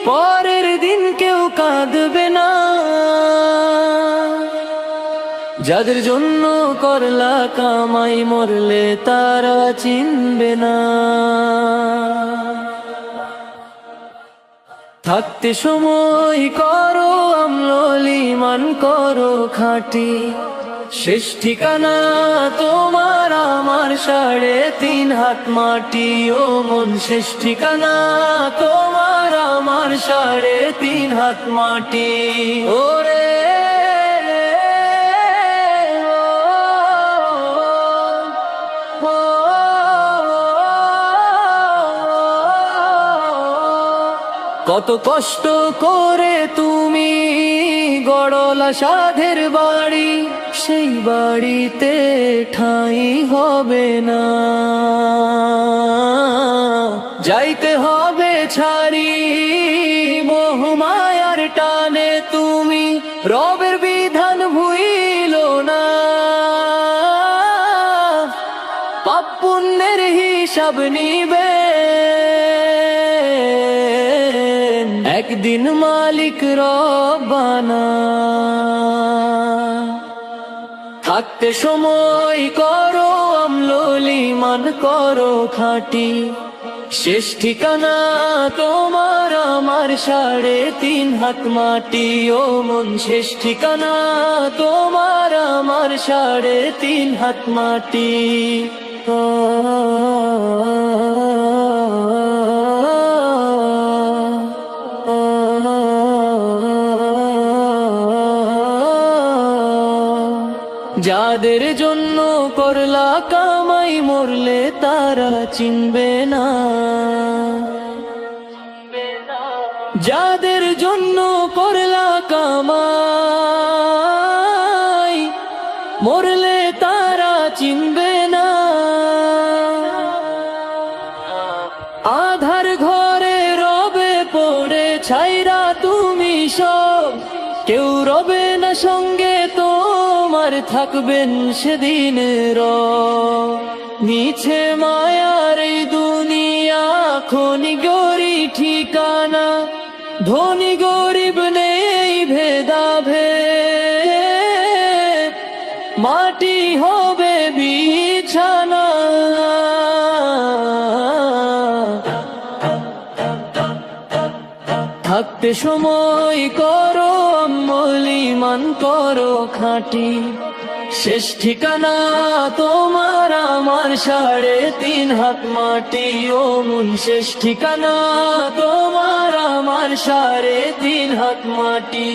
পরের দিন কেউ কাঁদবে না। যাদের জন্য করলা কামাই, মরলে তারা চিনবে না। থাকতে সময় করো আমল, ঈমান করো খাঁটি। শেষ ঠিকানা তোমার আমার 3.5 হাত মাটি। ও মন, শেষ ঠিকানা তোমার আমার 3.5 হাত মাটি। ওরে কত কষ্ট করে তুমি গড়লা সাধের বাড়ি, সেই বাড়িতে ঠাঁই হবে না। যাইতে হবে ছাড়ি মোহমায়ার টানে, তুমি রবের বিধান ভুইলো না। পাপ পুণ্যের হিসাব নিবে একদিন মালিক রব্বানা। থাকতে সময় করো আমল, ঈমান করো খাঁটি। শেষ ঠিকানা তোমার আমার 3.5 হাত মাটি। ও মন, শেষ ঠিকানা তোমার আমার 3.5 হাত মাটি। যাদের জন্য করলা কামাই, মরলে তারা চিনবে না। যাদের জন্য করলা কামাই, মরলে তারা চিনবে না। আধার ঘরে রবে পড়ে ছাইরা তুমি সব, কেউ রবে না সঙ্গে তোমার, থাকবেন সেদিন মিছে মায়ার এই দুনিয়া। খনি গরি ঠিকানা, ধনী গরিব নেই ভেদাভেদ, মাটি হবে বিছানা। থাকতে সময় করো আমল, ঈমান করো খাঁটি। শেষ ঠিকানা তোমার আমার 3.5 হাত মাটি। ও মন, শেষ ঠিকানা তোমার আমার 3.5 হাত মাটি।